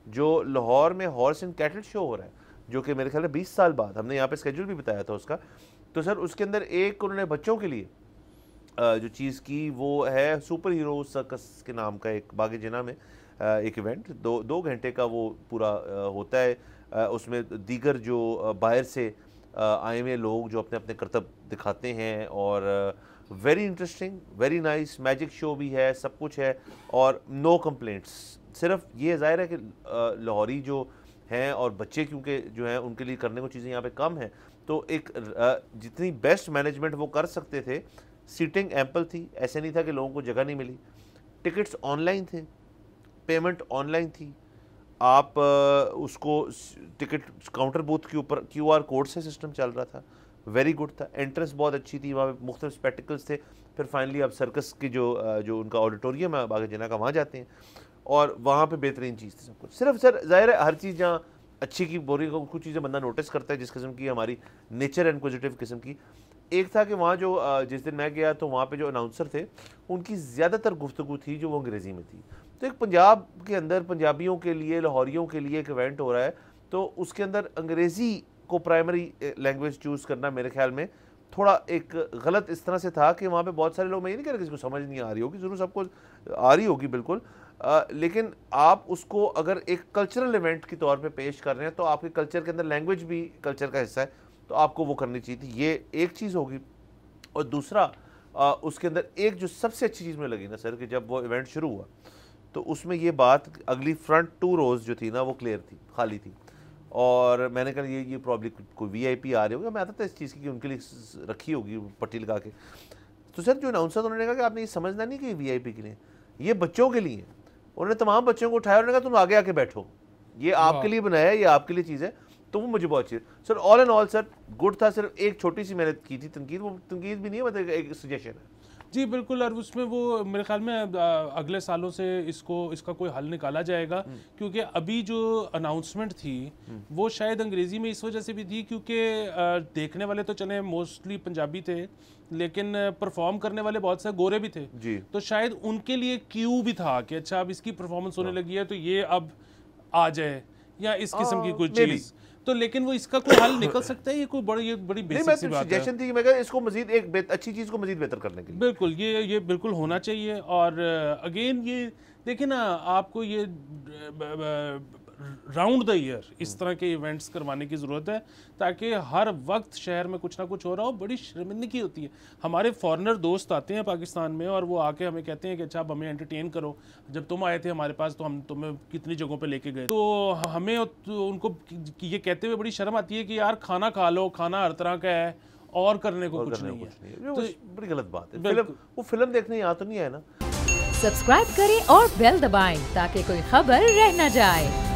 जो लाहौर में horse and cattle show हो रहा है, जो कि मेरे ख्याल में 20 साल बाद, हमने यहाँ पे स्केड्यूल भी बताया था उसका। तो सर उसके अंदर एक उन्होंने बच्चों के लिए जो चीज़ की वो है सुपर हीरो सर्कस के नाम का एक बाग जिना में एक इवेंट, दो घंटे का वो पूरा होता है। उसमें दीगर जो बाहर से आए हुए लोग जो अपने अपने करतब दिखाते हैं, और very interesting, very nice, magic show भी है, सब कुछ है, और नो कंप्लेंट्स। सिर्फ ये ज़ाहिर है कि लाहौरी जो हैं और बच्चे क्योंकि जो हैं उनके लिए करने को चीज़ें यहाँ पे कम हैं, तो एक जितनी बेस्ट मैनेजमेंट वो कर सकते थे, सीटिंग एम्पल थी, ऐसे नहीं था कि लोगों को जगह नहीं मिली, टिकट्स ऑनलाइन थे, पेमेंट ऑनलाइन थी, आप उसको टिकट काउंटर बूथ के ऊपर QR कोड से सिस्टम चल रहा था, वेरी गुड था, एंट्रेंस बहुत अच्छी थी, वहाँ पे मुख्तलिफ स्पेक्टिकल्स थे। फिर फाइनली आप सर्कस की जो उनका ऑडिटोरियम है बाग जिना का, वहाँ जाते हैं और वहाँ पे बेहतरीन चीज़ थी सब कुछ। सिर्फ सर ज़ाहिर है हर चीज़ जहाँ अच्छी की बोरी को कुछ चीज़ें बंदा नोटिस करता है जिस किस्म की हमारी नेचर इंक्विजिटिव किस्म की। एक था कि वहाँ जो जिस दिन मैं गया तो वहाँ पे जो अनाउंसर थे उनकी ज़्यादातर गुफ्तगू थी जो वो अंग्रेज़ी में थी। तो एक पंजाब के अंदर पंजाबियों के लिए, लाहौरियों के लिए एक इवेंट हो रहा है, तो उसके अंदर अंग्रेज़ी को प्राइमरी लैंग्वेज चूज़ करना मेरे ख्याल में थोड़ा एक गलत इस तरह से था कि वहाँ पे बहुत सारे लोग, मैं ये नहीं कह रहा किसी को समझ नहीं आ रही होगी, ज़रूर सबको आ रही होगी बिल्कुल, लेकिन आप उसको अगर एक कल्चरल इवेंट के तौर पे पेश कर रहे हैं तो आपके कल्चर के अंदर लैंग्वेज भी कल्चर का हिस्सा है, तो आपको वो करनी चाहिए थी। ये एक चीज़ होगी। और दूसरा उसके अंदर एक जो सबसे अच्छी चीज़ मुझे लगी ना सर, कि जब वो इवेंट शुरू हुआ तो उसमें ये बात, अगली फ्रंट 2 रोज़ जो थी ना वो क्लियर थी, खाली थी, और मैंने कहा ये प्रॉब्ली कोई VIP आ रहे होगा, मैं आता था इस चीज़ की कि उनके लिए रखी होगी पट्टी लगा के। तो सर जो अनाउंसर उन्होंने कहा कि आपने ये समझना नहीं कि VIP के लिए, ये बच्चों के लिए। उन्होंने तमाम बच्चों को उठाया, उन्होंने कहा तुम आगे आके बैठो, ये आपके लिए बनाया है, ये आपके लिए चीज़ है। तो वो मुझे बहुत अच्छी sir, all and all sir good था। सिर्फ एक छोटी सी मैंने की थी तनकीद, वो तनकीद भी नहीं है, मतलब एक सजेशन है। जी बिल्कुल, और उसमें वो मेरे ख्याल में अगले सालों से इसका कोई हल निकाला जाएगा, क्योंकि अभी जो अनाउंसमेंट थी वो शायद अंग्रेज़ी में इस वजह से भी थी क्योंकि देखने वाले तो चले मोस्टली पंजाबी थे, लेकिन परफॉर्म करने वाले बहुत से गोरे भी थे जी। तो शायद उनके लिए क्यू भी था कि अच्छा अब इसकी परफॉर्मेंस होने लगी है तो ये अब आ जाए, या इस किस्म की कोई चीज़। तो लेकिन वो इसका कोई हल निकल सकता है, ये कोई बड़ी बेसिक सी बात है। सजेशन थी कि मैं कहा इसको मजीद एक अच्छी चीज़ को मजीद बेहतर करने के लिए बिल्कुल ये बिल्कुल होना चाहिए। और अगेन ये देखिए ना, आपको ये राउंड द ईयर इस तरह के इवेंट्स करवाने की ज़रूरत है ताकि हर वक्त शहर में कुछ ना कुछ हो रहा हो। बड़ी शर्मिंदगी होती है, हमारे फॉरेनर दोस्त आते हैं पाकिस्तान में और वो आके हमें कहते हैं कि अच्छा आप हमें एंटरटेन करो, जब तुम आए थे हमारे पास तो हम तुम्हें कितनी जगहों पे लेके गए, तो हमें तो उनको ये कहते हुए बड़ी शर्म आती है कि यार खाना खा लो, खाना हर तरह का है और करने को कुछ नहीं है। तो बड़ी गलत बात है। वो फिल्म देखने यहाँ तो नहीं है ना। सब्सक्राइब करें और बेल दबाएं ताकि कोई खबर रह न जाए।